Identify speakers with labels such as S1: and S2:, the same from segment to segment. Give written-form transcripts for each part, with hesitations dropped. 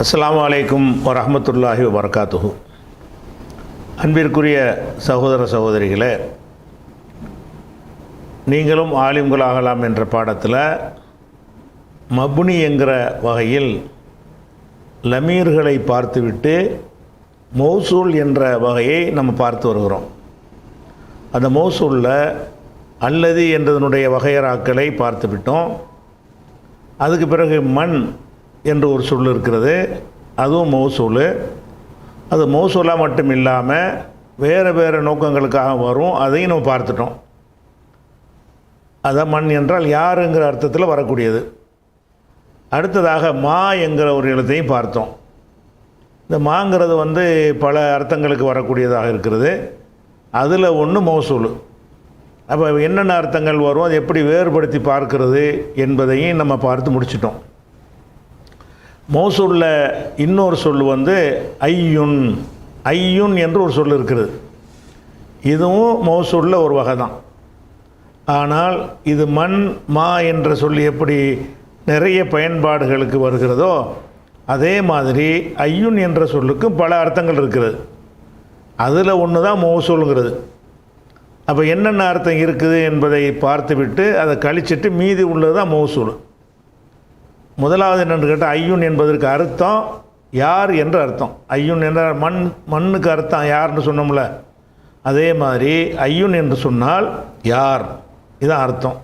S1: அஸ்ஸலாமு அலைக்கும் வரஹ்மத்துல்லாஹி வபரகாத்துஹு. அன்பிற்குரிய சகோதர சகோதரிகளே, நீங்களும் ஆலிம்களாகலாம் என்ற பாடத்தில் மப்னி என்கிற வகையில் லமீர்களை பார்த்துவிட்டு மௌசூல் என்ற வகையை நம்ம பார்த்து வருகிறோம். அந்த மௌசூலில் அல்லது என்றதனுடைய வகையராக்களை பார்த்து விட்டோம். அதுக்கு பிறகு மண் என்று ஒரு சொல் இருக்கிறது, அதுவும் மௌசூல். அது மௌசூலாக மட்டும் இல்லாமல் வேறு வேறு நோக்கங்களுக்காக வரும், அதையும் நம்ம பார்த்துட்டோம். அதான் மண் என்றால் யாருங்கிற அர்த்தத்தில் வரக்கூடியது. அடுத்ததாக மா என்கிற ஒரு எழுத்தையும் பார்த்தோம். இந்த மாங்கிறது பல அர்த்தங்களுக்கு வரக்கூடியதாக இருக்கிறது. அதில் ஒன்று மௌசூல். அப்போ என்னென்ன அர்த்தங்கள் வரும், அதை எப்படி வேறுபடுத்தி பார்க்கிறது என்பதையும் நம்ம பார்த்து முடிச்சிட்டோம். மௌசூலில் இன்னொரு சொல் ஐயுன். ஐயுன் என்று ஒரு சொல் இருக்கிறது. இதுவும் மௌசூலில் ஒரு வகை தான். ஆனால் இது மண் மா என்ற சொல் எப்படி நிறைய பயன்பாடுகளுக்கு வருகிறதோ, அதே மாதிரி ஐயுன் என்ற சொல்லுக்கும் பல அர்த்தங்கள் இருக்கிறது. அதில் ஒன்று தான் மௌசூலுங்கிறது. அப்போ என்னென்ன அர்த்தம் இருக்குது என்பதை பார்த்துவிட்டு அதை கழிச்சிட்டு மீதி உள்ளது தான் மௌசூல். முதலாவது என்னென்னு கேட்டால், ஐயுன் என்பதற்கு அர்த்தம் யார் என்று அர்த்தம். ஐயுன் என்ற மண்ணுக்கு அர்த்தம் யார்னு சொன்னோம்ல, அதே மாதிரி ஐயுன் என்று சொன்னால் யார், இதுதான் அர்த்தம்.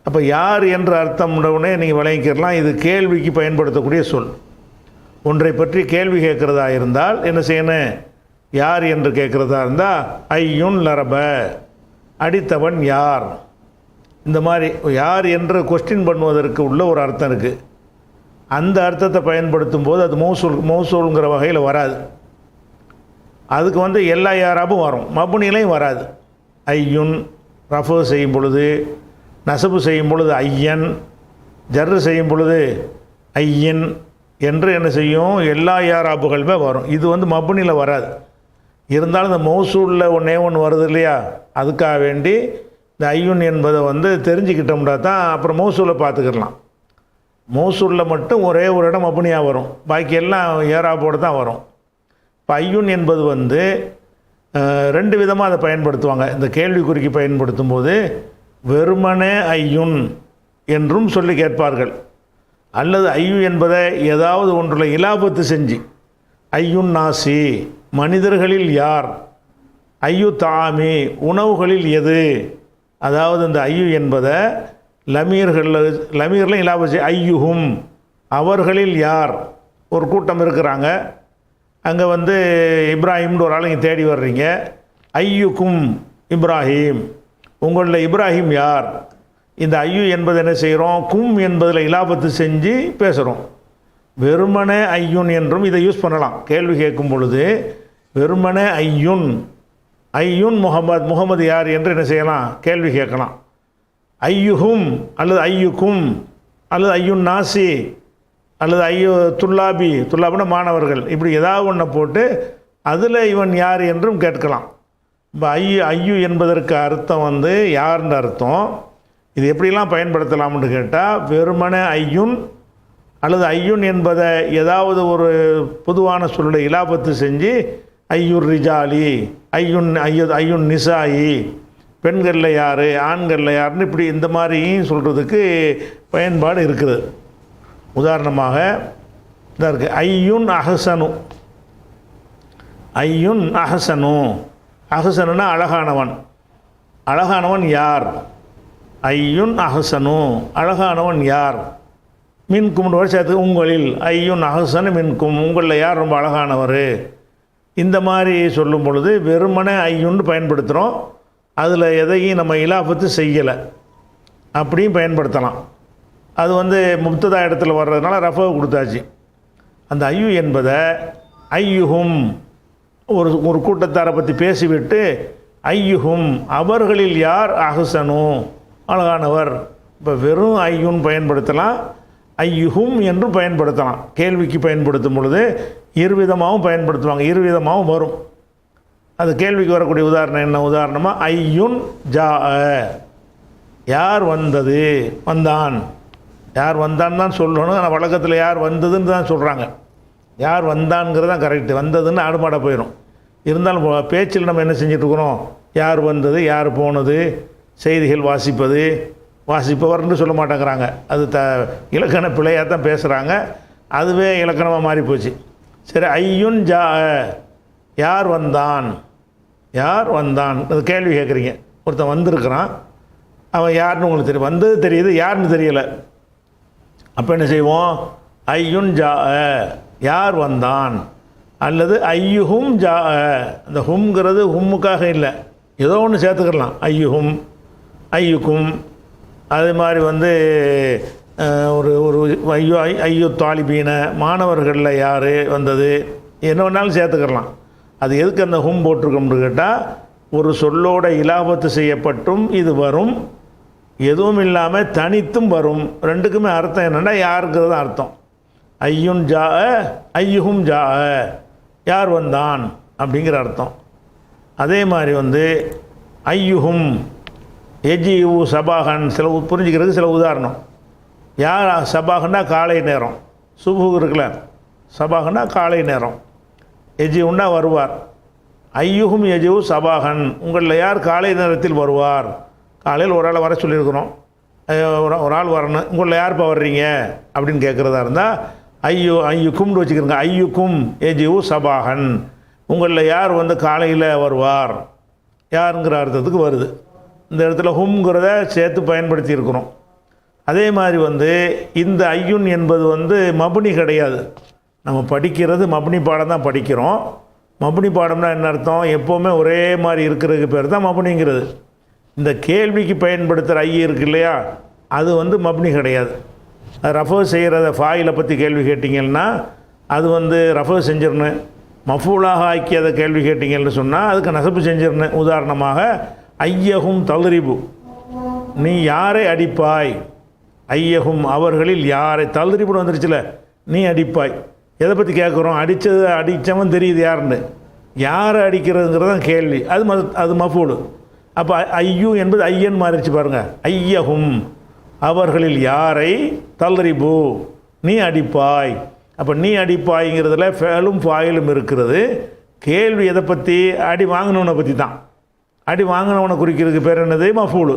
S1: அப்போ யார் என்ற அர்த்தம் உடனே நீங்கள் விளங்கிக்கிறலாம், இது கேள்விக்கு பயன்படுத்தக்கூடிய சொல். ஒன்றை பற்றி கேள்வி கேட்குறதா இருந்தால் என்ன செய்யணும், யார் என்று கேட்குறதா இருந்தால் ஐயுன் லரப, அடித்தவன் யார். இந்த மாதிரி யார் என்று கொஸ்டின் பண்ணுவதற்கு உள்ள ஒரு அர்த்தம் இருக்குது. அந்த அர்த்தத்தை பயன்படுத்தும் போது அது மௌசூலுங்கிற வகையில் வராது. அதுக்கு எல்லா யாராபும் வரும், மப்னிலையும் வராது. ஐயுன் ரஃபு செய்யும் பொழுது, நசபு செய்யும் பொழுது ஐயன், ஜர்ரு செய்யும் பொழுது ஐயன் என்று என்ன செய்யும், எல்லா யாராபுகளுமே வரும். இது மப்னியில் வராது. இருந்தாலும் இந்த மௌசூலில் ஒன்றே ஒன்று வருது இல்லையா, அதுக்காக வேண்டி இந்த ஐயுன் என்பதை தெரிஞ்சுக்கிட்டோம்னா தான் அப்புறம் மௌசூலை பார்த்துக்கிடலாம். மௌசூலில் மட்டும் ஒரே ஒரு இடம் மப்னியாக வரும், பாக்கி எல்லாம் ஏராபோடு தான் வரும். இப்போ ஐயுன் என்பது ரெண்டு விதமாக அதை பயன்படுத்துவாங்க. இந்த கேள்விக்குறிக்கு பயன்படுத்தும் போது வெறுமனே ஐயுன் என்றும் சொல்லி கேட்பார்கள். அல்லது ஐயு என்பதை ஏதாவது ஒன்றில் இலாபத்து செஞ்சு, ஐயுன் நாசி மனிதர்களில் யார், ஐயு தாமி உணவுகளில் எது. அதாவது இந்த ஐயு என்பதை லமீரில் இலாபத்து ஐயுஹும் அவர்களில் யார். ஒரு கூட்டம் இருக்கிறாங்க, அங்கே இப்ராஹிம்னு ஒரு ஆள் இங்கே தேடி வர்றீங்க. ஐயுக்கும் இப்ராஹிம், உங்களில் இப்ராஹிம் யார். இந்த ஐயு என்பது என்ன செய்கிறோம், கும் என்பதில் இலாபத்து செஞ்சு பேசுகிறோம். வெறுமனே ஐயுன் என்றும் இதை யூஸ் பண்ணலாம். கேள்வி கேட்கும் பொழுது வெறுமனே ஐயுன், ஐயுன் முகமது யார் என்று என்ன செய்யலாம், கேள்வி கேட்கலாம். ஐயுஹும் அல்லது ஐயுக்கும் அல்லது ஐயுன் நாசி அல்லது துல்லாபினா மாணவர்கள், இப்படி ஏதாவது ஒன்றை போட்டு அதில் இவன் யார் என்றும் கேட்கலாம். இப்போ ஐயு என்பதற்கு அர்த்தம் யார்ன்ற அர்த்தம். இது எப்படிலாம் பயன்படுத்தலாம்னு கேட்டால், வெறுமனே ஐயுன் அல்லது ஐயுன் என்பதை ஏதாவது ஒரு பொதுவான சொல்லை இலாபத்து செஞ்சு ஐயுர் ரிஜாலி, ஐயுன் நிசாயி, பெண்களில் யார் ஆண்களில் யாருன்னு இப்படி இந்த மாதிரி சொல்கிறதுக்கு பயன்பாடு இருக்குது. உதாரணமாக இதாக இருக்குது, ஐயுன் அஹசனு. ஐயுன் அஹசனு, அஹசனுன்னா அழகானவன். அழகானவன் யார், ஐயுன் அஹசனு அழகானவன் யார். மின்கும் வருஷத்துக்கு உங்களில், ஐயுன் அஹசனு மின்கும் உங்களில் யார் ரொம்ப அழகானவர். இந்த மாதிரி சொல்லும் பொழுது வெறுமனே ஐயுன்னு பயன்படுத்துகிறோம். அதில் எதையும் நம்ம இலாபத்து செய்யலை, அப்படியும் பயன்படுத்தலாம். அது முப்ததா இடத்துல வர்றதுனால ரஃபா கொடுத்தாச்சு. அந்த ஐயு என்பதை ஐயுஹும் ஒரு கூட்டத்தாரை பற்றி பேசிவிட்டு ஐயுஹும் அவர்களில் யார் அஹ்சனு அழகானவர். இப்போ வெறும் ஐயுன் பயன்படுத்தலாம், ஐயுஹும் என்றும் பயன்படுத்தலாம். கேள்விக்கு பயன்படுத்தும் பொழுது இருவிதமாகவும் பயன்படுத்துவாங்க, இருவிதமாகவும் வரும். அது கேள்விக்கு வரக்கூடிய உதாரணம் என்ன, உதாரணமாக ஐயுன் ஜா, யார் வந்தான், யார் வந்தான்னு தான் சொல்லணும். ஆனால் வழக்கத்தில் யார் வந்ததுன்னு தான் சொல்கிறாங்க. யார் வந்தான்ங்கிறது தான் கரெக்டு. வந்ததுன்னு ஆடுமாட போயிடும். இருந்தாலும் பேச்சில் நம்ம என்ன செஞ்சிட்ருக்குறோம், யார் வந்தது யார் போனது, செய்திகள் வாசிப்பவர்னு சொல்ல மாட்டேங்கிறாங்க. அது இலக்கண பிழையாக தான் பேசுகிறாங்க. அதுவே இலக்கணமாக மாறி போச்சு. சரி, ஐயுன் ஜா, யார் வந்தான், யார் வந்தான் அது கேள்வி கேட்குறீங்க. ஒருத்தன் வந்திருக்கிறான், அவன் யாருன்னு உங்களுக்கு தெரியும், வந்தது தெரியுது, யாருன்னு தெரியலை. அப்போ என்ன செய்வோம், ஐயுன் ஜா, யார் வந்தான், அல்லது ஐயுஹும் ஜா. அந்த ஹும்ங்கிறது ஹும்முக்காக இல்லை, ஏதோ ஒன்று சேர்த்துக்கலாம். ஐயுஹும், ஐயுக்கும். அதே மாதிரி ஒரு ஐயோ தாலிபீன, மாணவர்களில் யார் வந்தது, என்ன வேணாலும் சேர்த்துக்கலாம். அது எதுக்கு அந்த ஹும் போட்டிருக்கோம்னு கேட்டால், ஒரு சொல்லோட இலாபத்து செய்யப்பட்டும் இது வரும், எதுவும் இல்லாமல் தனித்தும் வரும். ரெண்டுக்குமே அர்த்தம் என்னென்னா யாருங்கிறது தான் அர்த்தம். ஐயுன் ஜா, ஐயுஹும் ஜா, யார் வந்தான் அப்படிங்கிற அர்த்தம். அதே மாதிரி ஐயுஹும் எஜியூ சபாகன், சில புரிஞ்சுக்கிறதுக்கு சில உதாரணம். யார் சபாகன்னா காலை நேரம், சுபு இருக்குல்ல, சபாகன்னா காலை நேரம், எஜிவுன்னா வருவார். ஐயுஹும் எஜிவு சபாகன், உங்களில் யார் காலை நேரத்தில் வருவார். காலையில் ஒரு ஆள் வர சொல்லியிருக்கிறோம், ஒரு ஆள் வரணும், உங்களில் யார்ப்பா வர்றீங்க அப்படின்னு கேட்குறதா இருந்தால் ஐயுக்கும்னு வச்சுக்கிறோங்க. ஐயுக்கும் எஜிவு சபாகன், உங்களில் யார் காலையில் வருவார், யாருங்கிற அர்த்தத்துக்கு வருது. இந்த இடத்துல ஹும்ங்கிறத சேர்த்து பயன்படுத்தி இருக்கிறோம். அதே மாதிரி இந்த ஐயுன் என்பது மபுனி கிடையாது. நம்ம படிக்கிறது மபுனி பாடம் தான் படிக்கிறோம். மபுனி பாடம்னா என்ன அர்த்தம், எப்போவுமே ஒரே மாதிரி இருக்கிறதுக்கு பேர் தான் மபுனிங்கிறது. இந்த கேள்விக்கு பயன்படுத்துகிற ஐ இருக்கு இல்லையா, அது மபுனி கிடையாது. ரஃபோ செய்கிறத ஃபாயிலை பற்றி கேள்வி கேட்டிங்கன்னா அது ரஃபோ செஞ்சிடணும். மஃபூலாக ஆக்கி அதை கேள்வி கேட்டிங்கன்னு சொன்னால் அதுக்கு நசப்பு செஞ்சிடணும். உதாரணமாக ஐயகும் தல்ரிபு, நீ யாரை அடிப்பாய். ஐயகும் அவர்களில் யாரை, தல்ரிபுன்னு வந்துருச்சுல, நீ அடிப்பாய். எதை பற்றி கேட்குறோம், அடித்தவன் தெரியுது யாருன்னு, யாரை அடிக்கிறதுங்கிறது தான் கேள்வி. அது மஃபூலு. அப்போ ஐயு என்பது ஐயன் மாறிடுச்சு பாருங்கள். ஐயகும் அவர்களில் யாரை, தல்ரிபு நீ அடிப்பாய். அப்போ நீ அடிப்பாய்ங்கிறதுல ஃபேலும் ஃபாயிலும் இருக்கிறது. கேள்வி எதை பற்றி, அடி வாங்கினவனை பற்றி தான். அடி வாங்கினவனை குறிக்கிறதுக்கு பேர் என்னது, மஃபூலு.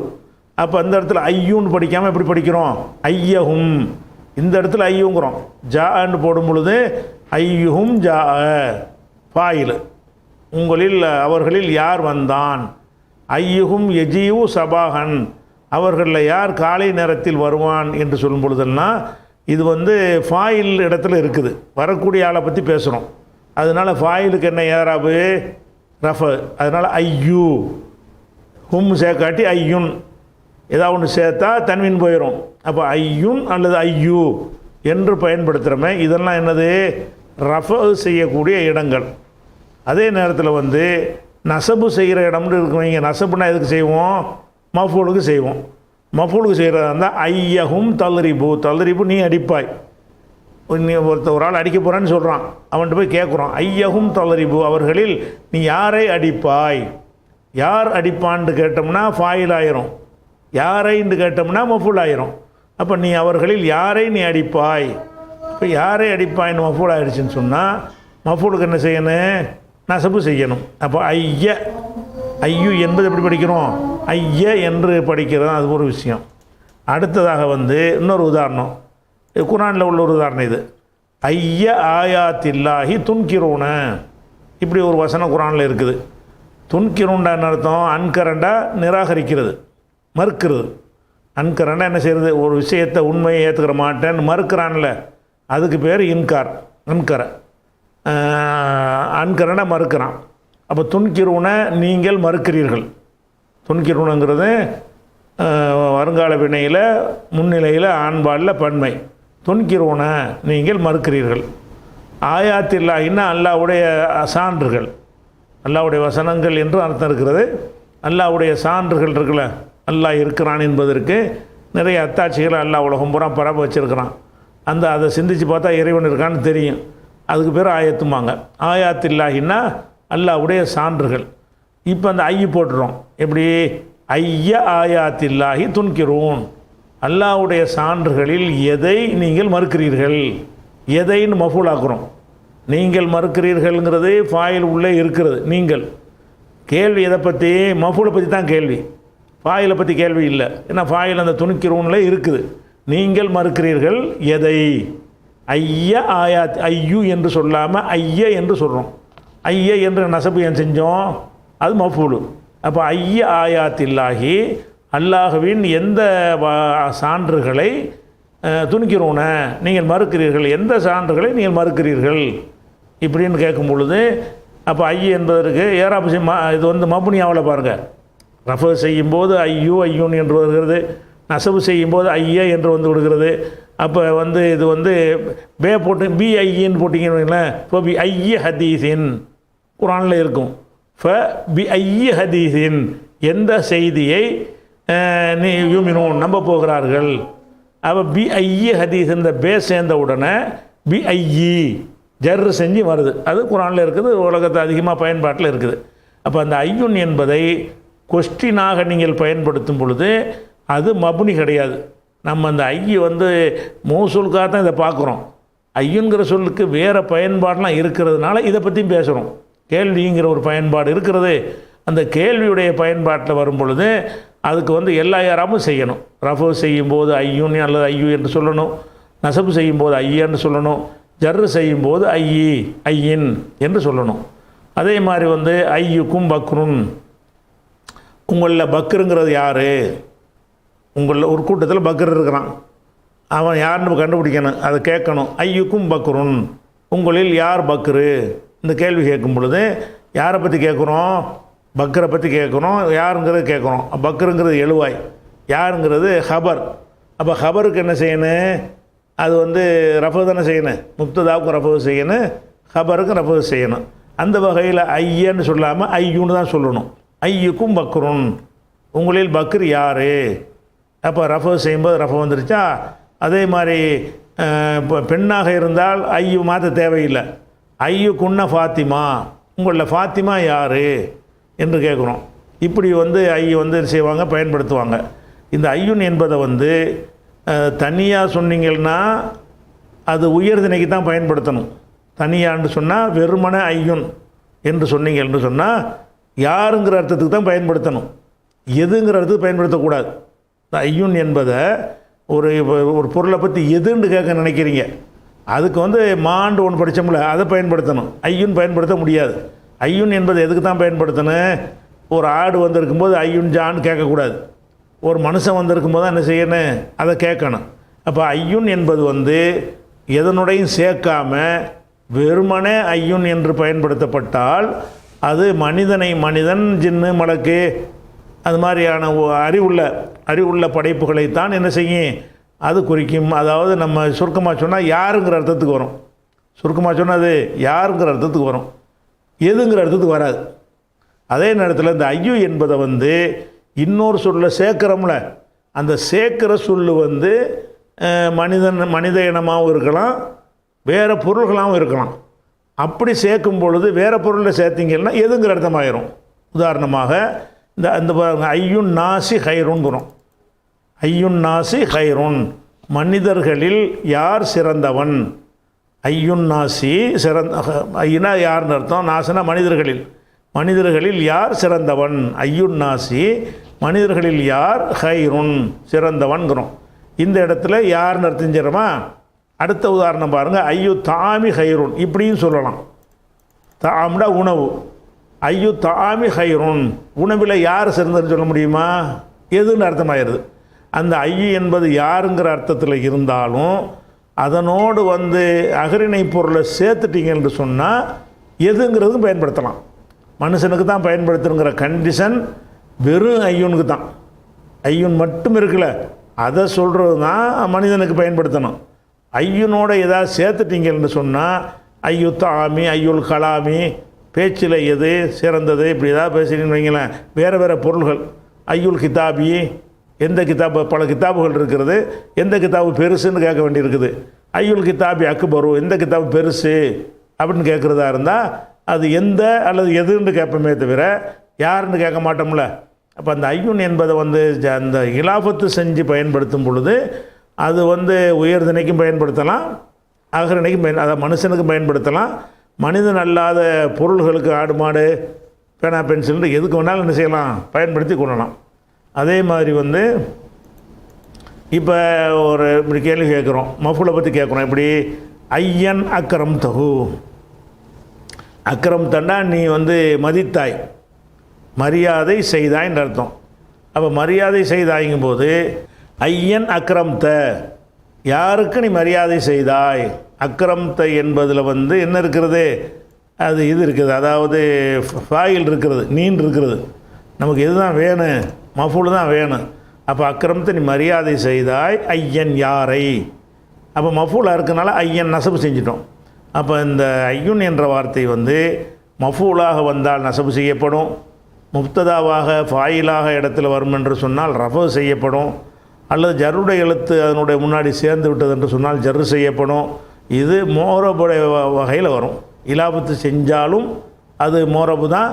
S1: அப்போ அந்த இடத்துல ஐயுன்னு படிக்காமல் எப்படி படிக்கிறோம், ஐயகும். இந்த இடத்துல ஐயுங்கிறோம். ஜான்னு போடும் பொழுது ஐயுகும் ஜா, ஃபாயிலு. உங்களில் அவர்களில் யார் வந்தான். ஐயுகும் எஜியு சபாகன், அவர்களில் யார் காலை நேரத்தில் வருவான் என்று சொல்லும் பொழுதெல்லாம் இது ஃபாயில் இடத்துல இருக்குது. வரக்கூடிய ஆளை பற்றி பேசுகிறோம். அதனால் ஃபாயிலுக்கு என்ன ஏறாபு, ரஃப. அதனால் ஐயு, ஹும் சேர்க்காட்டி ஐயுன், ஏதாவது ஒன்று சேர்த்தா தன்வின் போயிடும். அப்போ ஐயுன் அல்லது ஐயு என்று பயன்படுத்துகிறோமே, இதெல்லாம் என்னது, ரஃப செய்யக்கூடிய இடங்கள். அதே நேரத்தில் நசபு செய்கிற இடம்னு இருக்குவீங்க. நசபுனா எதுக்கு செய்வோம், மஃபூலுக்கு செய்வோம். மஃபூலுக்கு செய்கிறதா இருந்தால் ஐயகும் தல்ரிபு, தல்ரிபு நீ அடிப்பாய். நீ ஒரு ஆள் அடிக்க போகிறான்னு சொல்கிறான், அவன்கிட்ட போய் கேட்குறோம், ஐயகும் தல்ரிபு அவர்களில் நீ யாரை அடிப்பாய். யார் அடிப்பான்னு கேட்டோம்னா ஃபாயில் ஆயிரும், யாரைன்னு கேட்டோம்னா மஃபூல் ஆயிரும். அப்போ நீ அவர்களில் யாரை நீ அடிப்பாய். இப்போ யாரை அடிப்பாய்னு மஃபூல் ஆயிடுச்சுன்னு சொன்னால் மஃபூலுக்கு என்ன செய்யணும், நசபு செய்யணும். அப்போ ஐயு என்பது எப்படி படிக்கிறோம், ஐய என்று படிக்கிறது, அது ஒரு விஷயம். அடுத்ததாக இன்னொரு உதாரணம், குர்ஆனில் உள்ள ஒரு உதாரணம் இது. ஐய ஆயாத்தில்லாஹி துன்கிரூன, இப்படி ஒரு வசனம் குர்ஆனில் இருக்குது. துன்கிரூண்டா என்ன அர்த்தம், அன்கரண்டா நிராகரிக்கிறது, மறுக்கிறது. அன்கரண்டா என்ன செய்கிறது, ஒரு விஷயத்தை உண்மையை ஏற்றுக்கிற மாட்டேன்னு மறுக்கிறான்ல, அதுக்கு பேர் இன்கார். அன்கரண்டா மறுக்கிறான். அப்போ துன்கிரூன நீங்கள் மறுக்கிறீர்கள். துன்கிரூனங்கிறது வருங்கால வினையில் முன்னிலையில் ஆண்பாலில் பன்மை. துன்கிரூன நீங்கள் மறுக்கிறீர்கள். ஆயாத்தில்லாஹின்னா அல்லாஹ்வுடைய சான்றுகள், அல்லாஹ்வுடைய வசனங்கள் என்று அர்த்தம் இருக்கிறது. அல்லாஹ்வுடைய சான்றுகள் இருக்குல்ல, அல்லாஹ் இருக்கிறான் என்பதற்கு நிறைய அத்தாட்சிகளை அல்லாஹ் உலகம் பூரா பரப்ப வச்சுருக்கிறான். அதை சிந்தித்து பார்த்தா இறைவன் இருக்கான்னு தெரியும். அதுக்கு பேர் ஆயத்துமாங்க. ஆயாத்தில்லாஹின்னா அல்லாஹ்வுடைய சான்றுகள். இப்போ அந்த ஐ போட்டுறோம். எப்படி, ஐய ஆயாத்தில்லாஹி துன்கிரூன், அல்லாஹ்வுடைய சான்றுகளில் எதை நீங்கள் மறுக்கிறீர்கள். எதைன்னு மஃபூல் ஆக்குறோம். நீங்கள் மறுக்கிறீர்கள்ங்கிறது ஃபாயில் உள்ளே இருக்கிறது. நீங்கள் கேள்வி எதை பற்றி? மஃபூலை பற்றி தான் கேள்வி, ஃபாயிலை பற்றி கேள்வி இல்லை. ஏன்னா ஃபாயில் அந்த துணிக்கிறூன்ல இருக்குது. நீங்கள் மறுக்கிறீர்கள் எதை? ஐய ஆயாத், ஐயு என்று சொல்லாமல் ஐய என்று சொல்கிறோம். ஐய என்று நசபு ஏன் செஞ்சோம்? அது மஃபூலு. அப்போ ஐய ஆயாத்தில்லாஹி, அல்லாஹுவின் எந்த சான்றுகளை துணிக்கிறோன நீங்கள் மறுக்கிறீர்கள், எந்த சான்றுகளை நீங்கள் மறுக்கிறீர்கள் இப்படின்னு கேட்கும் பொழுது, அப்போ ஐய என்பதற்கு ஏராபு இது வந்து மபுனியாவில் பாருங்கள். ரஃபு செய்யும்போது ஐயு ஐயூன் என்று வருகிறது, நசபு செய்யும்போது ஐய என்று வந்து விடுகிறது. அப்போ வந்து இது வந்து பே போட்டு பி ஐயின்னு போட்டிங்கன்னு வைங்களேன். இப்போ பி ஐய ஹதீஸின் குரானில் இருக்கும். ஃப பி ஐய ஹதீஸின், எந்த செய்தியை நீ யூமினூன் நம்ப போகிறார்கள். அப்போ பி ஐய ஹதீஸ் இந்த பே சேர்ந்த உடனே பி ஐயி ஜர்ரு செஞ்சு வருது. அது குரானில் இருக்குது, உலகத்தை அதிகமாக பயன்பாட்டில் இருக்குது. அப்போ அந்த ஐயுன் என்பதை கொஸ்டினாக நீங்கள் பயன்படுத்தும் பொழுது அது மபுனி கிடையாது. நம்ம அந்த ஐய வந்து மௌசூலுக்காக தான் இதை பார்க்குறோம். ஐயுங்கிற சொல்லுக்கு வேறு பயன்பாடெலாம் இருக்கிறதுனால இதை பற்றியும் பேசுகிறோம். கேள்விங்கிற ஒரு பயன்பாடு இருக்கிறது. அந்த கேள்வியுடைய பயன்பாட்டில் வரும் பொழுது அதுக்கு வந்து எல்லா யாராமும் செய்யணும். ரஃபு செய்யும்போது ஐயுன் அல்லது ஐயு என்று சொல்லணும், நசபு செய்யும்போது ஐயன்னு சொல்லணும், ஜர்ரு செய்யும்போது ஐயி ஐயின் என்று சொல்லணும். அதே மாதிரி வந்து ஐயுக்கும் பக்ருன், உங்களில் பக்ருங்கிறது யார்? உங்களில் ஒரு கூட்டத்தில் பக்ரு இருக்கிறான், அவன் யாருன்னு கண்டுபிடிக்கணும், அதை கேட்கணும். ஐயுக்கும் பக்ருன், உங்களில் யார் பக்ரு? இந்த கேள்வி கேட்கும் பொழுது யாரை பற்றி கேட்குறோம்? பக்ரை பற்றி கேட்குறோம். யாருங்கிறது கேட்குறோம். பக்ருங்கிறது எழுவாய், யாருங்கிறது ஹபர். அப்போ ஹபருக்கு என்ன செய்யணும்? அது வந்து ரஃபு தானே செய்யணும். முப்ததாவுக்கும் ரஃபு செய்யணும், ஹபருக்கும் ரஃபு செய்யணும். அந்த வகையில் ஐயன்னு சொல்லாமல் ஐயுன்னு தான் சொல்லணும். ஐயுக்கும் பக்ருன், உங்களில் பக்ரு யார்? அப்போ ரஃபு செய்யும்போது ரஃபு வந்துருச்சா? அதே மாதிரி இப்போ பெண்ணாக இருந்தால் ஐயு மாற்ற தேவையில்லை. ஐயுக்குன்ன ஃபாத்திமா, உங்களில் ஃபாத்திமா யார் என்று கேட்குறோம். இப்படி வந்து ஐயு வந்து செய்வாங்க, பயன்படுத்துவாங்க. இந்த ஐயுன் என்பதை வந்து தனியாக சொன்னீங்கன்னா அது உயர்திணைக்கு தான் பயன்படுத்தணும். தனியான்னு சொன்னால் வெறுமன ஐயுன் என்று சொன்னீங்க என்று சொன்னால் யாருங்கிற அர்த்தத்துக்கு தான் பயன்படுத்தணும், எதுங்கிற அர்த்தத்துக்கு பயன்படுத்தக்கூடாது. இந்த ஐயுன் என்பதை ஒரு பொருளை பற்றி எதுன்னு கேட்க நினைக்கிறீங்க, அதுக்கு வந்து மாண்டு ஒன்று படித்தோம்ல, அதை பயன்படுத்தணும். ஐயுன் பயன்படுத்த முடியாது. ஐயுன் என்பது எதுக்கு தான் பயன்படுத்தணும்? ஒரு ஆடு வந்திருக்கும்போது ஐயுன் ஜான்னு கேட்கக்கூடாது. ஒரு மனுஷன் வந்திருக்கும் போது என்ன செய்யணும்? அதை கேட்கணும். அப்போ ஐயுன் என்பது வந்து எதனுடையும் சேர்க்காம வெறுமனே ஐயுன் என்று பயன்படுத்தப்பட்டால் அது மனிதன் ஜின்னு மலக்கு அது மாதிரியான அறிவுள்ள படைப்புகளைத்தான் என்ன செய்யும்? அது குறிக்கும். அதாவது நம்ம சுருக்கமாக சொன்னால் யாருங்கிற அர்த்தத்துக்கு வரும். சுருக்கமாக சொன்னால் அது யாருங்கிற அர்த்தத்துக்கு வரும், எதுங்கிற அர்த்தத்துக்கு வராது. அதே நேரத்தில் இந்த ஐயு என்பதை வந்து இன்னொரு சொல்ல சேர்க்குறோம்ல, அந்த சேர்க்குற சொல்லு வந்து மனித இனமாகவும் இருக்கலாம், வேறு பொருள்களாகவும் இருக்கலாம். அப்படி சேர்க்கும் பொழுது வேறு பொருளில் சேர்த்திங்கன்னா எதுங்கிற அர்த்தமாயிரும். உதாரணமாக இந்த ஐயுன் நாசி ஹைருன்கிறோம். ஐயுன் நாசி ஹைருன், மனிதர்களில் யார் சிறந்தவன்? ஐயுன் நாசி ஐயனா யார்னு அர்த்தம், நாசனா மனிதர்களில் யார் சிறந்தவன்? ஐயுன் நாசி, மனிதர்களில் யார் ஹைருன் சிறந்தவன்கிறோம். இந்த இடத்துல யார்னு அர்த்தம் செய்கிறோமா? அடுத்த உதாரணம் பாருங்கள். ஐயு தாமி ஹைருன், இப்படியும் சொல்லலாம். தாம்டா உணவு, ஐயு தாமி ஹைருன், உணவில் யார் சிறந்ததுன்னு சொல்ல முடியுமா? எதுன்னு அர்த்தமாயிருது. அந்த ஐயு என்பது யாருங்கிற அர்த்தத்தில் இருந்தாலும் அதனோடு வந்து அகரிணை பொருளை சேர்த்துட்டீங்கன்னு சொன்னால் எதுங்கிறதும் பயன்படுத்தலாம். மனுஷனுக்கு தான் பயன்படுத்தணுங்கிற கண்டிஷன் வெறும் ஐயுனுக்கு தான். ஐயுன் மட்டும் இருக்குல்ல, அதை சொல்கிறது தான் மனிதனுக்கு பயன்படுத்தணும். ஐயுனோட ஏதாவது சேர்த்துட்டீங்கன்னு சொன்னால் ஐயு தாமி ஐயுல் கலாமி, பேச்சில் எது சிறந்தது இப்படி ஏதாவது பேசுகிறீங்கன்னு வைங்களேன். வேறு பொருள்கள். ஐயுல் கிதாபி, எந்த கிதாபு, பல கிதாபுகள் இருக்கிறது, எந்த கிதாபு பெருசுன்னு கேட்க வேண்டியிருக்குது. ஐயுல் கிதாபி அக்பரு, எந்த கிதாபு பெருசு அப்படின்னு கேட்குறதா இருந்தால் அது எந்த அல்லது எதுன்னு கேட்போமே தவிர யாருன்னு கேட்க மாட்டோம்ல. அப்போ அந்த ஐயுன் என்பதை வந்து அந்த இலாஃபத்து செஞ்சு பயன்படுத்தும் பொழுது அது வந்து உயர்திணைக்கும் பயன்படுத்தலாம், அகரணைக்கும் அதாவது மனுஷனுக்கும் பயன்படுத்தலாம், மனிதன் அல்லாத பொருள்களுக்கு ஆடு மாடு பேனா பென்சில் எதுக்கு வேணாலும் என்ன செய்யலாம், பயன்படுத்தி கொள்ளலாம். அதே மாதிரி வந்து இப்போ ஒரு இப்படி கேள்வி கேட்குறோம், மஃபூலை பற்றி கேட்குறோம். இப்படி ஐயன் அக்கரம் தகு, அக்கரம் தண்டா நீ வந்து மதித்தாய், மரியாதை செய்தாய்ன்ற அர்த்தம். அப்போ மரியாதை செய்தாய்ங்கும் போது ஐயன் அக்ரம் த, யாருக்கு நீ மரியாதை செய்தாய். அக்ரம் த என்பதில் வந்து என்ன இருக்கிறது, அது இது இருக்குது, அதாவது ஃபாயில் இருக்கிறது, நீன் இருக்கிறது. நமக்கு எதுதான் வேணும், மஃபூல் தான் வேணும். அப்போ அக்ரமத்தை நீ மரியாதை செய்தாய், ஐயன் யாரை. அப்போ மஃபூலாக இருக்கனால ஐயன் நசபு செஞ்சிட்டோம். அப்போ இந்த ஐயுன் என்ற வார்த்தை வந்து மஃபூலாக வந்தால் நசபு செய்யப்படும், முப்ததாவாக ஃபாயிலாக இடத்துல வரும் என்று சொன்னால் ரஃபு செய்யப்படும், அல்லது ஜர்ருடைய எழுத்து அதனுடைய முன்னாடி சேர்ந்து விட்டது என்று சொன்னால் ஜர்ரு செய்யப்படும். இது மோரபுடைய வகையில் வரும். இலாபத்து செஞ்சாலும் அது மோரபு தான்,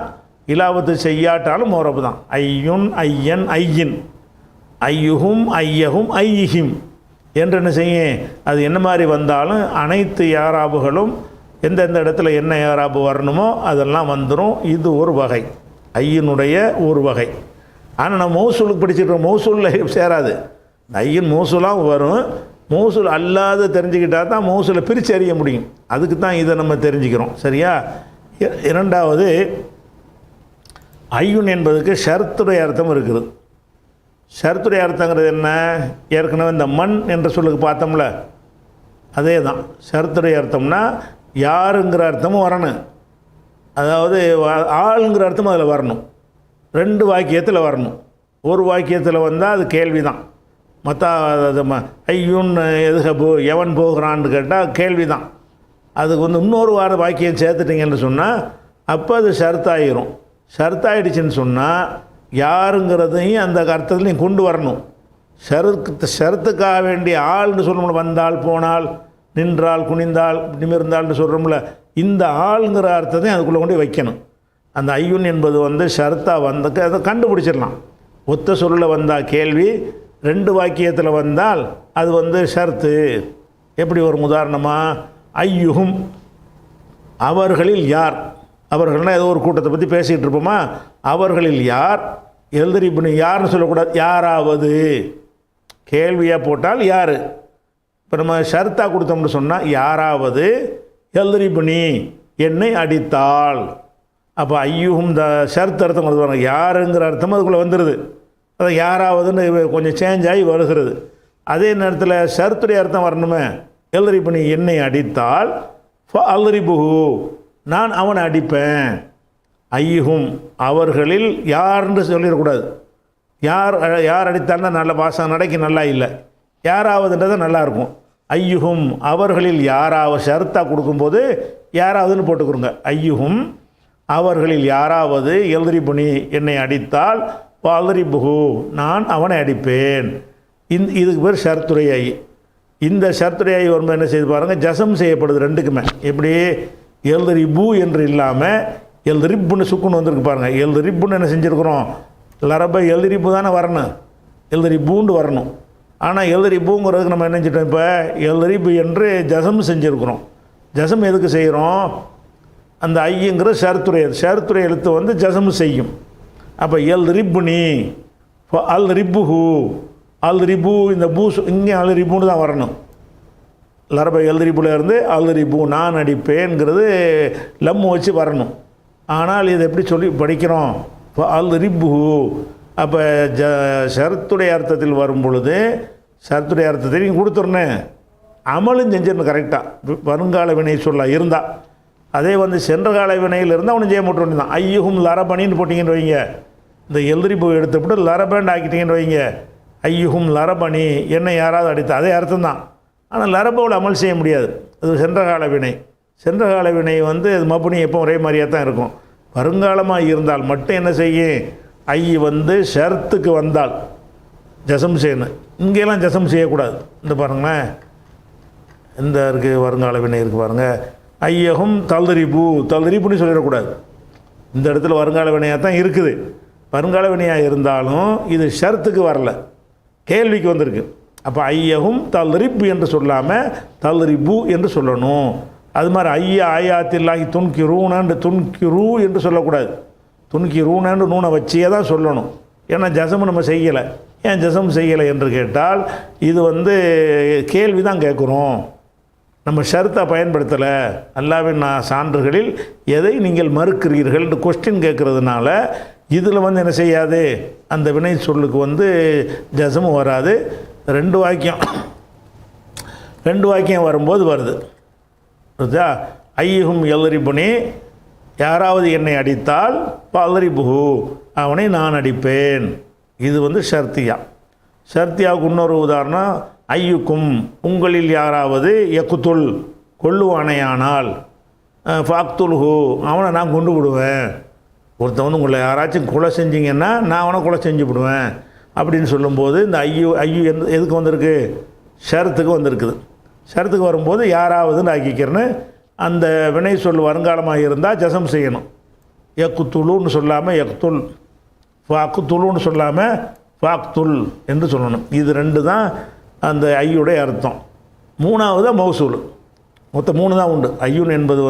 S1: இலாபத்து செய்யாட்டாலும் மோரபு தான். ஐயுன் ஐயன் ஐயின், ஐயுகும் ஐயகும் ஐயிஹிம் என்று என்ன செய்யும், அது என்ன மாதிரி வந்தாலும் அனைத்து யாராபுகளும் எந்தெந்த இடத்துல என்ன யாராபு வரணுமோ அதெல்லாம் வந்துடும். இது ஒரு வகை, ஐயினுடைய ஒரு வகை. ஆனால் நம்ம மௌசூலுக்கு படிச்சுட்டோம், மௌசூலில் சேராது. ஐயின் மௌசூலாக வரும், மௌசூல் அல்லாத தெரிஞ்சுக்கிட்டால் தான் மௌசூலை பிரித்து அறிய முடியும். அதுக்கு தான் இதை நம்ம தெரிஞ்சுக்கிறோம். சரியா? இரண்டாவது, ஐயுன் என்பதுக்கு ஷர்த்துடைய அர்த்தம் இருக்குது. ஷர்த்துடைய அர்த்தங்கிறது என்ன, ஏற்கனவே இந்த மண் என்ற சொல்லுக்கு பார்த்தோம்ல, அதே தான். ஷர்த்துடைய அர்த்தம்னா யாருங்கிற அர்த்தமும் வரணும், அதாவது ஆளுங்கிற அர்த்தமும் அதில் வரணும். ரெண்டு வாக்கியத்தில் வரணும். ஒரு வாக்கியத்தில் வந்தால் அது கேள்வி தான். மற்ற ஐயுன் எதுஹபு, எவன் போகிறான்னு கேட்டால் கேள்வி தான். அதுக்கு வந்து இன்னொரு வாக்கியம் சேர்த்துட்டிங்கன்னு சொன்னால் அப்போ அது ஷர்த்தாயிரும். ஷர்த்தாயிடுச்சுன்னு சொன்னால் யாருங்கிறதையும் அந்த அர்த்தத்துலையும் கொண்டு வரணும். ஷரத்துக்காக வேண்டிய ஆள்னு சொல்லணும்ல, வந்தால் போனால் நின்றால் குனிந்தால் நிமிர்ந்தால்னு சொல்கிறோம்ல, இந்த ஆளுங்கிற அர்த்தத்தையும் அதுக்குள்ளே கொண்டு வைக்கணும். அந்த ஐயுன் என்பது வந்து ஷர்த்தாக வந்தக்கு அதை கண்டுபிடிச்சிடலாம். ஒத்த சொல்லில் வந்தால் கேள்வி, ரெண்டு வாக்கியத்தில் வந்தால் அது வந்து ஷர்த்து. எப்படி ஒரு உதாரணமாக, ஐயுகும் அவர்களில் யார், அவர்கள்னால் ஏதோ ஒரு கூட்டத்தை பற்றி பேசிகிட்டு இருப்போமா, அவர்களில் யார், எழுதறிப்புனி யார்னு சொல்லக்கூடாது, யாராவது. கேள்வியாக போட்டால் யார். இப்போ நம்ம ஷர்த்தாக கொடுத்தோம்னு சொன்னால் யாராவது எழுதறிப்புனி என்னை அடித்தாள். அப்போ ஐயுகும் இந்த ஷர்த் அர்த்தம் வருவாங்க, யாருங்கிற அர்த்தம் அதுக்குள்ளே வந்துடுது. அதை யாராவதுன்னு கொஞ்சம் சேஞ்ச் ஆகி வருகிறது. அதே நேரத்தில் ஷர்த்துடைய அர்த்தம் வரணுமே, எழுதறிப்புனி என்னை அடித்தால் அல்லரிபுகு நான் அவனை அடிப்பேன். ஐயுகும் அவர்களில் யாருன்னு சொல்லிடக்கூடாது. யார் அடித்தால்னா நல்ல பாசம் நடைக்கு நல்லா இல்லை, யாராவதுன்றதை நல்லாயிருக்கும். ஐயுகும் அவர்களில் யாராவது ஷர்த்தாக கொடுக்கும்போது யாராவதுன்னு போட்டுக்கிறோங்க. ஐயுகும் அவர்களில் யாராவது எழுதறிப்புனி என்னை அடித்தால் அல்லரிபுகு நான் அவனை அடிப்பேன். இதுக்கு பேர் ஷர்த்துடைய ஐ. இந்த ஷர்த்துடைய ஐ வரும்போது என்ன செய்து பாருங்கள், ஜசம் செய்யப்படுது ரெண்டுக்குமே. எப்படி எழுதறிபு என்று இல்லாமல் எழுதறிப்புன்னு சுக்குன்னு வந்திருக்கு பாருங்கள். எழுதறிப்புன்னு என்ன செஞ்சுருக்குறோம், லரபை எழுதறிப்பு தானே வரணும், எழுதறிபூண்டு வரணும். ஆனால் எழுதறிப்புங்கிறதுக்கு நம்ம என்ன செஞ்சிட்டோம், இப்போ எழுதறிப்பு என்று ஜசம் செஞ்சுருக்குறோம். ஜசம் எதுக்கு செய்கிறோம், அந்த ஐங்கிற ஷர்த்துடைய எழுத்து வந்து ஜசம் செய்யும். அப்போ எழுதறிப்புனி அல்ரிப்புஹு, அல்ரிபு இந்த பூ இங்கே அல்ரிப்புன்னு தான் வரணும். லரபை எழுதறிப்புல இருந்து அல்ரிபு நான் அடிப்பேங்கிறது லம்மு வச்சு வரணும். ஆனால் இதை எப்படி சொல்லி படிக்கிறோம், அல்ரிப்புஹு. அப்போ ஷர்த்துடைய அர்த்தத்தில் வரும் பொழுது ஷர்த்துடைய அர்த்தத்தை நீங்கள் கொடுத்துருனேன், அமலும் செஞ்சிடணும் கரெக்டாக. வருங்கால வினை சொல்ல இருந்தால், அதே வந்து சென்ற கால வினையில் இருந்தால் அவனு செய்ய மாட்டோம் தான். ஐயுகும் லரபணின்னு போட்டிங்கன்னு வைங்க, இந்த எழுதறிப்பு எடுத்துவிட்டு லரபண்ட் ஆக்கிட்டீங்கன்னு வைங்க, ஐயுகும் லரபணி என்னை யாராவது அடித்தா, அதே அர்த்தம் தான். ஆனால் லரபோவில் அமல் செய்ய முடியாது, அது சென்ற கால வினை. சென்ற கால வினை வந்து அது மப்புனி எப்போ ஒரே மாதிரியாக தான் இருக்கும். வருங்காலமாக இருந்தால் மட்டும் என்ன செய்யும், ஐ வந்து ஷர்த்துக்கு வந்தால் ஜசம் செய்யணும். இங்கெல்லாம் ஜசம் செய்யக்கூடாது. இந்த பாருங்களேன், இந்த இருக்குது வருங்கால வினை இருக்குது பாருங்கள், ஐயகும் தல்தரிப்புன்னு சொல்லிடக்கூடாது. இந்த இடத்துல வருங்கால வினையாக தான் இருக்குது. வருங்கால வினையாக இருந்தாலும் இது ஷர்த்துக்கு வரல, கேள்விக்கு வந்திருக்கு. அப்போ ஐயகும் தல்ரிப்பு என்று சொல்லாமல் தல்ரிப்பு என்று சொல்லணும். அது மாதிரி ஐய ஆயாத்தில்லாஹி துன்கிரூனன்று துன்கிரூ என்று சொல்லக்கூடாது. துன்கிரூனன்று நூனை வச்சியே தான் சொல்லணும். ஏன்னா ஜசம் நம்ம செய்யலை. ஏன் ஜசம் செய்யலை என்று கேட்டால் இது கேள்வி தான் கேட்குறோம், நம்ம ஷர்த்தை பயன்படுத்தலை. அல்லாஹ்வின் சான்றுகளில் எதை நீங்கள் மறுக்கிறீர்கள் என்று கொஸ்டின் கேட்குறதுனால இதில் என்ன செய்யாது, அந்த வினை சொல்லுக்கு ஜசமும் வராது. ரெண்டு வாக்கியம் வரும்போது வருது. புரியுதா? ஐயுகும் எல்லரிபுனே, யாராவது என்னை அடித்தால் பல்லரிபுகு, அவனை நான் அடிப்பேன். இது ஷர்த்தியா. ஷர்த்தியாவுக்கு இன்னொரு உதாரணம், ஐயுக்கும், உங்களில் யாராவது யக்குத்துல், கொல்லுவானையானால், ஃபாக்துல்ஹு, அவனை நான் கொண்டு விடுவேன். ஒருத்தன் உங்களை யாராச்சும் கொலை செஞ்சிங்கன்னா நான் அவனை கொலை செஞ்சு விடுவேன் அப்படின்னு சொல்லும்போது இந்த ஐயு எதுக்கு வந்திருக்கு? ஷரத்துக்கு வந்திருக்குது. ஷரத்துக்கு வரும்போது யாராவதுன்னு ஆக்கிக்கிறேன்னு அந்த வினை சொல் வருங்காலமாக இருந்தால் ஜசம் செய்யணும். யக்குத்துலுன்னு சொல்லாமல் யக்துல், ஃபாக்குத்துலுன்னு சொல்லாமல் ஃபாக்துல் என்று சொல்லணும். இது ரெண்டு தான் அந்த ஐயுடைய அர்த்தம். மூணாவது மௌசூல். மொத்தம் 3 தான் உண்டு. ஐயுன் என்பது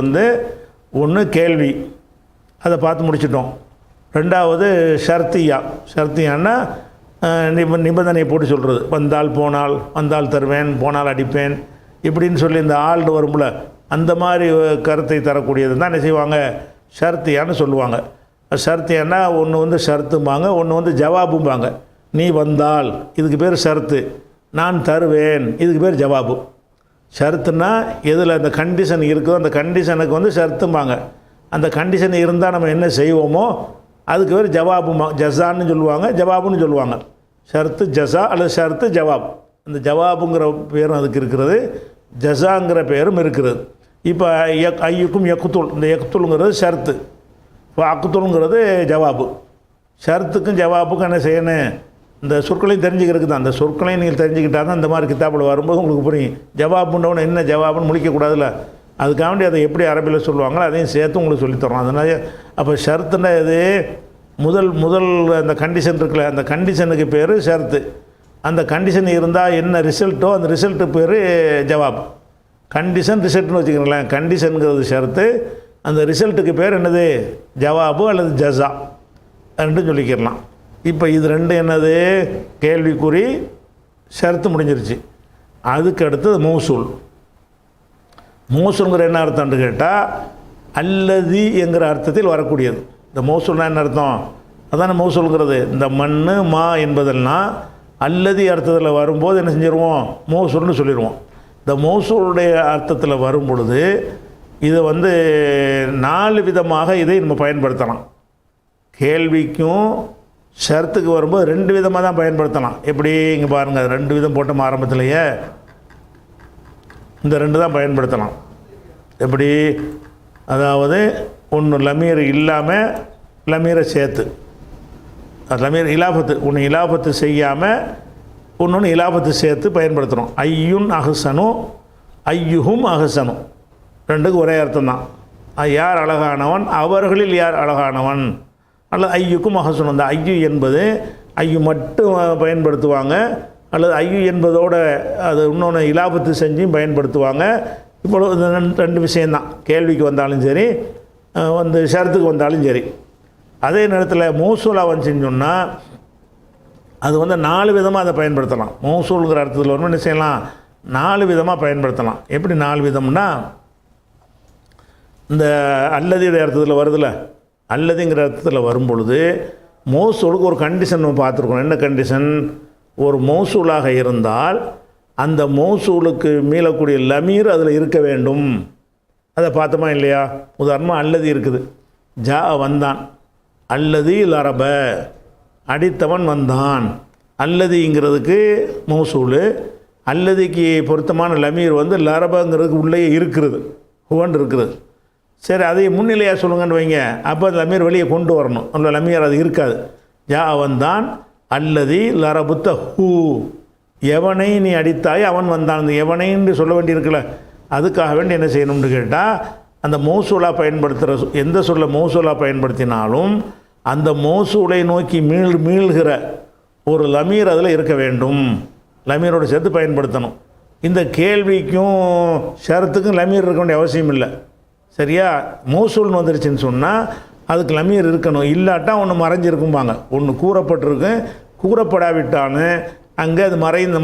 S1: ஒன்று கேள்வி, அதை பார்த்து முடிச்சிட்டோம். ரெண்டாவது ஷர்த்தியா. ஷர்த்தியான்னா நிபந்தனையை போட்டு சொல்கிறது. வந்தால் போனால், வந்தால் தருவேன், போனால் அடிப்பேன், இப்படின்னு சொல்லி இந்த ஆள்னு வரும்ல, அந்த மாதிரி கருத்தை தரக்கூடியது தான் என்ன செய்வாங்க, ஷர்த்தியான்னு சொல்லுவாங்க. ஷர்த்தியான்னா ஒன்று ஷர்த்தும்பாங்க, ஒன்று ஜவாபும்பாங்க. நீ வந்தால் இதுக்கு பேர் ஷர்த்து, நான் தருவேன் இதுக்கு பேர் ஜவாபு. ஷர்த்துனா எதில் அந்த கண்டிஷன் இருக்குதோ அந்த கண்டிஷனுக்கு ஷர்த்தும்பாங்க. அந்த கண்டிஷன் இருந்தால் நம்ம என்ன செய்வோமோ அதுக்கு பேர் ஜவாபுமா, ஜஸான்னு சொல்லுவாங்க, ஜவாபுன்னு சொல்லுவாங்க. ஷர்த்து ஜஸா அல்லது ஷர்த்து ஜவாப். அந்த ஜவாபுங்கிற பேரும் அதுக்கு இருக்கிறது, ஜஸாங்கிற பேரும் இருக்கிறது. இப்போ ஐயுக்கும் யக்குத்துல், இந்த யக்குத்துலுங்கிறது ஷர்த்து, இப்போ அக்குத்துலுங்கிறது ஜவாபு. ஷர்த்துக்கும் ஜவாபுக்கும் என்ன செய்யணும், இந்த சொற்களையும் தெரிஞ்சுக்கிறதுக்கு தான். அந்த சொற்களையும் நீங்கள் தெரிஞ்சுக்கிட்டால் தான் இந்த மாதிரி கித்தாப்பில் வரும்போது உங்களுக்கு புரியும். ஜவாபுன்றவன என்ன ஜவாபுன்னு முடிக்கக்கூடாதுல்ல, அதுக்காண்டி அதை எப்படி அரபியில் சொல்லுவாங்களோ அதையும் சேர்த்து உங்களுக்கு சொல்லித்தரோம். அதனால் அப்போ ஷர்த்துன்னா இது முதல் அந்த கண்டிஷன் இருக்குல்ல, அந்த கண்டிஷனுக்கு பேர் ஷர்த்து. அந்த கண்டிஷன் இருந்தால் என்ன ரிசல்ட்டோ அந்த ரிசல்ட்டு பேர் ஜவாப். கண்டிஷன் ரிசல்ட்னு வச்சுக்கிறீங்களேன். கண்டிஷனுங்கிறது ஷர்த்து, அந்த ரிசல்ட்டுக்கு பேர் என்னது, ஜவாபு அல்லது ஜஸா ரெண்டும் சொல்லிக்கிறலாம். இப்போ இது ரெண்டு என்னது, கேள்விக்குறி, ஷர்த்து முடிஞ்சிருச்சு. அதுக்கு அடுத்தது மௌசூல். மௌசூல்ங்கிற என்ன அர்த்தம்னு கேட்டால் அல்லதி என்கிற அர்த்தத்தில் வரக்கூடியது. இந்த மௌசூல்னா என்ன அர்த்தம், அதான மௌசூல்ங்கிறது. இந்த மண் மா என்பதெல்லாம் அல்லதி அர்த்தத்தில் வரும்போது என்ன செஞ்சிருவோம், மௌசூல்னு சொல்லிடுவோம். இந்த மௌசூலுடைய அர்த்தத்தில் வரும் பொழுது இதை 4 விதமாக இதை நம்ம பயன்படுத்தலாம். கேள்விக்கும் ஷர்த்துக்கு வரும்போது 2 விதமாக தான் பயன்படுத்தலாம். எப்படி இங்கே பாருங்கள், 2 விதம் போட்டோம் ஆரம்பத்திலேயே. இந்த 2 தான் பயன்படுத்தலாம். எப்படி, அதாவது ஒன்று லமீர் இல்லாமல் லமீரை சேர்த்து, லமீர் இலாபத்து, ஒன்று இலாபத்து செய்யாமல் ஒன்று இலாபத்து சேர்த்து பயன்படுத்துகிறோம். ஐயுன் அஹ்சனு, ஐயுஹும் அஹ்சனு, ரெண்டுக்கு ஒரே அர்த்தம் தான். யார் அழகானவன், அவர்களில் யார் அழகானவன், அல்லது ஐயுக்கும் அஹ்சனு. அந்த ஐயு என்பது ஐயு மட்டும் பயன்படுத்துவாங்க, அல்லது ஐயு என்பதோட அது இன்னொன்று இலாபத்து செஞ்சும் பயன்படுத்துவாங்க. இப்பொழுது 2 விஷயந்தான், கேள்விக்கு வந்தாலும் சரி, ஷரத்துக்கு வந்தாலும் சரி. அதே நேரத்தில் மௌசூலாக வந்துச்சுன்னு சொன்னால் அது 4 விதமாக அதை பயன்படுத்தலாம். மௌசூலுங்கிற அர்த்தத்தில் ஒரு என்ன செய்யலாம், 4 விதமாக பயன்படுத்தலாம். எப்படி 4 விதம்னா, இந்த அல்லதியுடைய அர்த்தத்தில் வருதுல்ல, அல்லதிங்கிற அர்த்தத்தில் வரும் பொழுது மௌசூலுக்கு ஒரு கண்டிஷன் நம்ம பார்த்துருக்கோம். என்ன கண்டிஷன், ஒரு மௌசூலாக இருந்தால் அந்த மௌசூலுக்கு மீளக்கூடிய லமீர் அதில் இருக்க வேண்டும். அதை பார்த்தோமா இல்லையா? உதாரணமாக அல்லதி இருக்குது, ஜா வந்தான், அல்லதி லரப அடித்தவன் வந்தான். அல்லதிங்கிறதுக்கு மௌசூலு, அல்லதிக்கு பொருத்தமான லமீர் லரபங்கிறதுக்கு உள்ளே இருக்கிறது, ஹுவன் இருக்கிறது. சரி, அதை முன்னிலையாக சொல்லுங்கன்னு வைங்க, அப்போ அந்த லமீர் வெளியே கொண்டு வரணும். அந்த லமீர் அது இருக்காது. ஜா வந்தான், அல்லதி லரபுத்த ஹூ, எவனை நீ அடித்தாய் அவன் வந்தான். அந்த எவனைன்னு சொல்ல வேண்டியிருக்குல்ல, அதுக்காக வேண்டி என்ன செய்யணும்னு கேட்டால், அந்த மௌசூலாக பயன்படுத்துகிற எந்த சொல்ல மௌசூலாக பயன்படுத்தினாலும் அந்த மௌசூலை நோக்கி மீள்கிற ஒரு லமீர் அதில் இருக்க வேண்டும். லமீரோடு சேர்த்து பயன்படுத்தணும். இந்த கேள்விக்கும் ஷரத்துக்கும் லமீர் இருக்க வேண்டிய அவசியம் இல்லை. சரியா? மௌசூல்னு வந்துருச்சுன்னு சொன்னால் அதுக்கு லமீர் இருக்கணும். இல்லாட்டா ஒன்று மறைஞ்சிருக்கும்பாங்க. ஒன்று கூறப்பட்டிருக்கு, கூறப்படாவிட்டான்னு அங்கே அது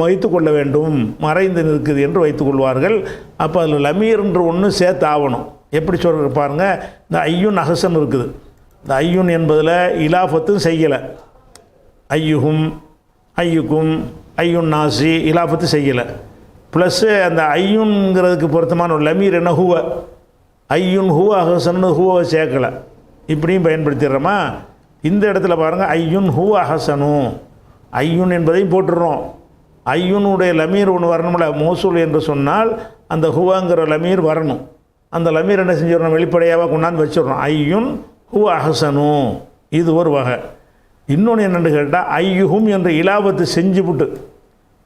S1: வைத்து கொள்ள வேண்டும், மறைந்து நிற்குது என்று வைத்துக்கொள்வார்கள். அப்போ அதில் லமீர் என்று ஒன்று சேர்த்து ஆகணும். எப்படி சொல்கிற பாருங்கள், இந்த ஐயுன் அஹசன் இருக்குது. இந்த ஐயுன் என்பதில் இலாஃபத்தும் செய்யலை. ஐயுகும் ஐயுக்கும் ஐயுன் நாசி இலாஃபத்து செய்யலை. ப்ளஸ்ஸு அந்த ஐயுன்ங்கிறதுக்கு பொருத்தமான ஒரு லமீர் என்ன ஹுவ, ஐயுன் ஹுவ அஹசன்னு ஹுவை சேர்க்கலை. இப்படியும் பயன்படுத்திடுறோமா? இந்த இடத்துல பாருங்கள், ஐயுன் ஹுவ அஹசனு, ஐயுன் என்பதையும் போட்டுடுறோம். ஐயுனுடைய லமீர் ஒன்று வரணும்ல. மௌசூல் என்று சொன்னால் அந்த ஹுவாங்கிற லமீர் வரணும். அந்த லமீர் என்ன செஞ்சிடணும், வெளிப்படையாக கொண்டாந்து வச்சிடறோம். ஐயுன் ஹுவ அஹசனு, இது ஒரு வகை. இன்னொன்று என்னென்னு கேட்டால், ஐயுஹும் என்று இலாபத்து செஞ்சுவிட்டு,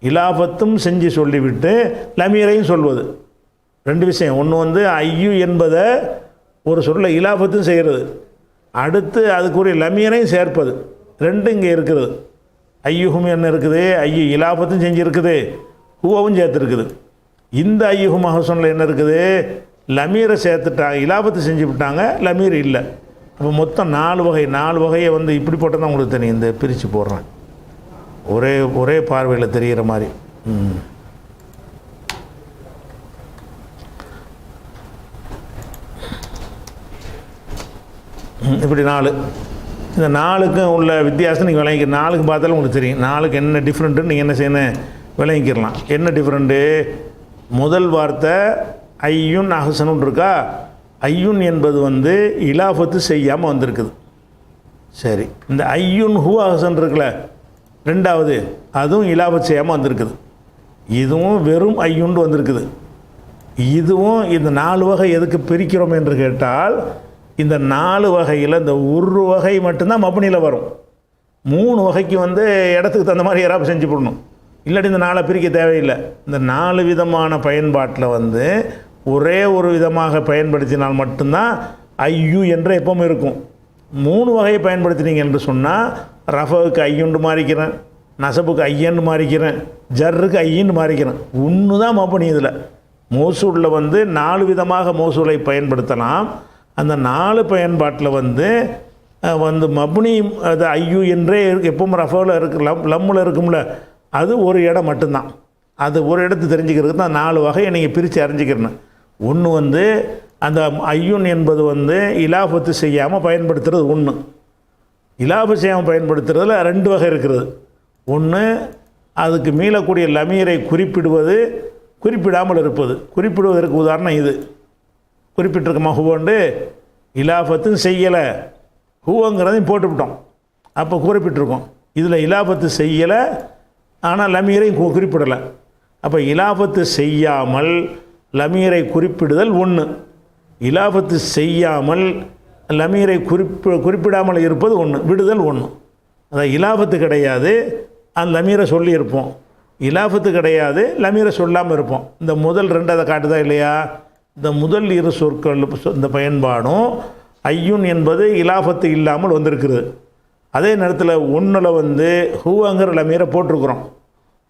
S1: இலாபத்தும் செஞ்சு சொல்லிவிட்டு லமீரையும் சொல்வது. ரெண்டு விஷயம். ஒன்று ஐயு என்பதை ஒரு சொல்ல இலாபத்தும் செய்கிறது, அடுத்து அதுக்குரிய லமீரையும் சேர்ப்பது. ரெண்டு இங்கே இருக்குது. ஐயுஹும் என்ன இருக்குது, ஐயு இலாபத்தும் செஞ்சுருக்குது, ஹுவவும் சேர்த்துருக்குது. இந்த ஐயுஹும் அஹசனில் என்ன இருக்குது, லமீரை சேர்த்துட்டாங்க, இலாபத்து செஞ்சு விட்டாங்க, லமீர் இல்லை. அப்போ மொத்தம் 4 வகை. 4 வகையை இப்படி போட்டால் தான் உங்களுக்கு தெரியும். இந்த பிரித்து போடுறேன், ஒரே பார்வையில் தெரிகிற மாதிரி. இப்படி 4. இந்த 4க்கும் உள்ள வித்தியாசம் நீங்கள் விளங்கிக்க. 4க்கு பார்த்தாலும் உங்களுக்கு தெரியும். 4க்கு என்ன டிஃப்ரெண்ட்டுன்னு நீங்கள் என்ன செய்யணும், விளங்கிக்கிறலாம். என்ன டிஃப்ரெண்ட்டு? முதல் வார்த்தை ஐயுன் அஹசனுன்னு இருக்கா. ஐயுன் என்பது இலாஃபத்து செய்யாமல் வந்திருக்குது. சரி, இந்த ஐயுன் ஹூ அஹசன் இருக்குல்ல, ரெண்டாவது, அதுவும் இலாஃபத்து செய்யாமல் வந்திருக்குது. இதுவும் வெறும் ஐயுன்னு வந்திருக்குது. இதுவும் இந்த 4 வகை எதுக்கு பிரிக்கிறோம் என்று கேட்டால், இந்த 4 வகையில் இந்த ஒரு வகை மட்டும்தான் மப்னியில் வரும். 3 வகைக்கு இடத்துக்கு தகுந்த மாதிரி ஏறாப்பு செஞ்சு போடணும். இல்லாட்டி இந்த 4 பிரிக்க தேவையில்லை. இந்த 4 விதமான பயன்பாட்டில் ஒரே ஒரு விதமாக பயன்படுத்தினால் மட்டும்தான் ஐயு என்ற எப்பவும் இருக்கும். 3 வகையை பயன்படுத்தினீங்க என்று சொன்னால், ரஃபுக்கு ஐயுண்டு மாறிக்கிறேன், நசபுக்கு ஐயன்னு மாறிக்கிறேன், ஜர்ருக்கு ஐயின்னு மாறிக்கிறேன். ஒன்று தான் மப்னி. இதில் மௌசூலில் 4 விதமாக மௌசூலை பயன்படுத்தலாம். அந்த 4 பயன்பாட்டில் மப்னி அது ஐயு என்றே எப்பவும் ரஃபோவில் இருக்கு, லம்மில் இருக்கும்ல, அது ஒரு இடம் மட்டும்தான். அது ஒரு இடத்து தெரிஞ்சுக்கிறதுக்கு தான் 4 வகையை நீங்கள் பிரித்து அறிஞ்சிக்கிறணும். ஒன்று அந்த ஐயுன் என்பது இலாஃபத்து செய்யாமல் பயன்படுத்துகிறது. ஒன்று இலாஃபத்து செய்யாமல் பயன்படுத்துறதுல 2 வகை இருக்கிறது. ஒன்று அதுக்கு மீளக்கூடிய லமீரை குறிப்பிடுவது, குறிப்பிடாமல் இருப்பது. குறிப்பிடுவதற்கு உதாரணம் இது. குறிப்பிட்டிருக்கமா ஹூவண்டு, இலாஃபத்தும் செய்யலை, ஹூவங்கிறதையும் போட்டுவிட்டோம், அப்போ குறிப்பிட்டிருக்கோம். இதில் இலாஃபத்து செய்யலை, ஆனால் லமீரையும் குறிப்பிடலை. அப்போ இலாஃபத்து செய்யாமல் லமீரை குறிப்பிடுதல் 1, இலாஃபத்து செய்யாமல் லமீரை குறிப்பிடாமல் இருப்பது 1, விடுதல் 1. அதான் இலாஃபத்து கிடையாது, அந்த லமீரை சொல்லியிருப்போம். இலாஃபத்து கிடையாது, லமீரை சொல்லாமல் இருப்போம். இந்த முதல் 2 அதை காட்டுதா இல்லையா? இந்த முதல் 2 சொற்கள் இந்த பயன்பாடும் ஐயுன் என்பது இலாஃபத்து இல்லாமல் வந்திருக்குது. அதே நேரத்தில் 1ல் ஹூவங்கிற லமீரை போட்டிருக்கிறோம்,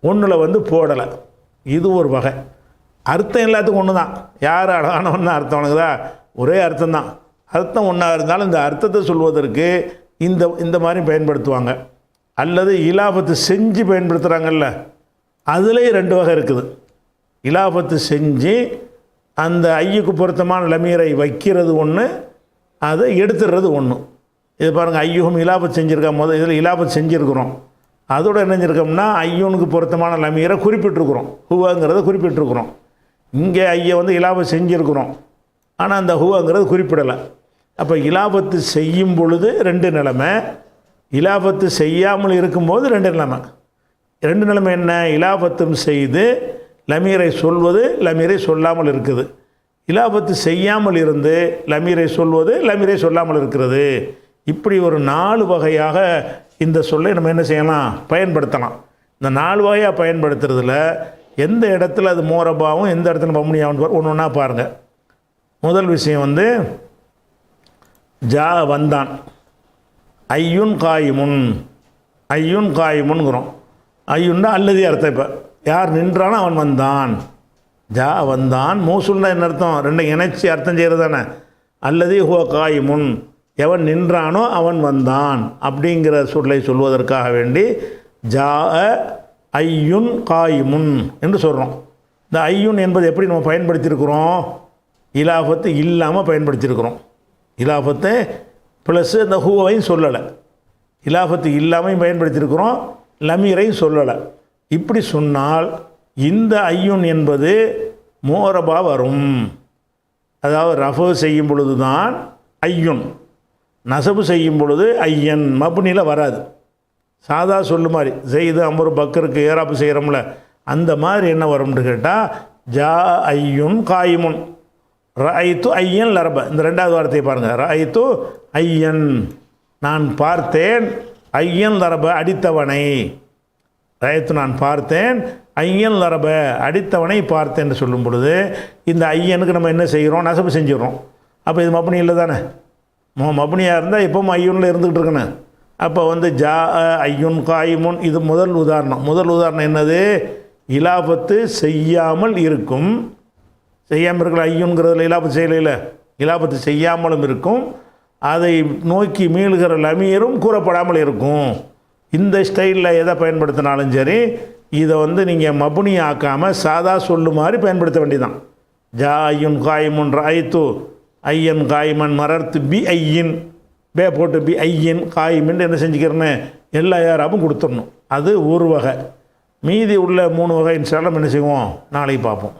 S1: 1ல் போடலை. இது ஒரு வகை. அர்த்தம் எல்லாத்துக்கும் ஒன்று தான். யார் அழகானவன் தான் அர்த்தம் வணங்குதா, ஒரே அர்த்தம் தான். அர்த்தம் ஒன்றா இருந்தாலும் இந்த அர்த்தத்தை சொல்வதற்கு இந்த மாதிரி பயன்படுத்துவாங்க. அல்லது இலாஃபத்து செஞ்சு பயன்படுத்துகிறாங்கல்ல, அதுலேயே 2 வகை இருக்குது. இலாஃபத்து செஞ்சு அந்த ஐயுக்கு பொருத்தமான லமீரை வைக்கிறது 1, அதை எடுத்துடுறது 1. இது பாருங்கள், ஐயுகும் இலாஃபத்து செஞ்சுருக்கா. இதில் இலாஃபத்து செஞ்சுருக்கிறோம், அதோடு என்ன செஞ்சுருக்கோம்னா ஐயுனுக்கு பொருத்தமான லமீரை குறிப்பிட்டிருக்கிறோம், ஹுவாங்கிறத குறிப்பிட்டிருக்கிறோம். இங்கே ஐயை இலாஃபத்து செஞ்சுருக்கிறோம், ஆனால் அந்த ஹுவாங்கிறது குறிப்பிடலை. அப்போ இலாஃபத்து செய்யும் பொழுது 2 நிலைமை, இலாஃபத்து செய்யாமல் இருக்கும்போது 2 நிலைமை. 2 நிலைமை என்ன? இலாஃபத்தும் செய்து லமீரை சொல்வது, லமீரை சொல்லாமல் இருக்குது. இலாஃபத்து செய்யாமல் இருந்து லமீரை சொல்வது, லமீரை சொல்லாமல் இருக்கிறது. இப்படி ஒரு 4 வகையாக இந்த சொல்லை நம்ம என்ன செய்யலாம், பயன்படுத்தலாம். இந்த 4 வகையாக பயன்படுத்துறதுல எந்த இடத்துல அது மோரபாவும், எந்த இடத்துல மப்னியாவும் ஒன்று ஒன்றா பாருங்கள். முதல் விஷயம் ஜா வந்தான், ஐயுன் காயிமுன், ஐயுன் காயிமுன்கிறோம். ஐயுன்னா அல்லது அர்த்தம். இப்போ யார் நின்றானோ அவன் வந்தான், ஜா வந்தான், மௌசூல்னா என்ன அர்த்தம்? ரெண்டை இணைச்சி அர்த்தம் செய்கிறது தானே. அல்லது ஹுவ காயிமுன், எவன் நின்றானோ அவன் வந்தான் அப்படிங்கிற சொல்லை சொல்வதற்காக வேண்டி ஜா ஐயுன் காயிமுன் என்று சொல்கிறோம். இந்த ஐயுன் என்பது எப்படி நம்ம பயன்படுத்தியிருக்கிறோம்? இலாஃபத்து இல்லாமல் பயன்படுத்தியிருக்கிறோம். இலாஃபத்து ப்ளஸ் இந்த ஹூவையும் சொல்லலை, இலாஃபத்து இல்லாமையும் பயன்படுத்தியிருக்கிறோம், லமீரையும் சொல்லலை. இப்படி சொன்னால் இந்த ஐயுன் என்பது மோரபா வரும். அதாவது ரஃபு செய்யும் பொழுது தான் ஐயுன், நசபு செய்யும் பொழுது ஐயன், மப்னியில் வராது. சாதா சொல்லு மாதிரி செய்து அம்பரு பக்கருக்கு ஏராப்பு செய்கிறோம்ல, அந்த மாதிரி என்ன வரும்னு கேட்டால் ஜா ஐயுன் காயிமுன், ரஐத்து ஐயன் லரப. இந்த ரெண்டாவது வார்த்தையை பாருங்கள், ரஐத்து ஐயன், நான் பார்த்தேன், ஐயன் லரப அடித்தவனை, ரஐத்து நான் பார்த்தேன், ஐயன் லரப அடித்தவனை பார்த்தேன் என்று சொல்லும் பொழுது இந்த ஐயனுக்கு நம்ம என்ன செய்கிறோம்? நசபு செஞ்சிடறோம். அப்போ இது மப்னி இல்லை தானே. மப்னியாக இருந்தால் எப்பவும் ஐயுனில் இருந்துக்கிட்டு இருக்கணும். அப்போ வந்து ஜா ஐயுன் காயிமுன், இது முதல் உதாரணம். முதல் உதாரணம் என்னது? இலாபத்து செய்யாமல் இருக்கும், செய்யாமல் இருக்கிற ஐயுங்கிறதுல இலாபத்து செய்யலையில், இலாபத்து செய்யாமலும் இருக்கும், அதை நோக்கி மீளுகிற லமீரும் கூறப்படாமல் இருக்கும். இந்த ஸ்டைலில் எதை பயன்படுத்தினாலும் சரி, இதை வந்து நீங்கள் மபுனி ஆக்காமல் சாதா சொல்லு மாதிரி பயன்படுத்த வேண்டியதான். ஜா ஐயுன் காயிமுன் ரஐத்து ஐயன் காயிமன் மரர்த்து பி ஐயின், பே போட்டு பி ஐயின் காயிமின்னு என்ன செஞ்சுக்கிறேன்னு எல்லா யாராப்பும் கொடுத்துடணும். அது ஒரு வகை. மீதி உள்ள 3 வகை இன்ஷா அல்லாஹ் என்ன செய்வோம், நாளைக்கு பார்ப்போம்.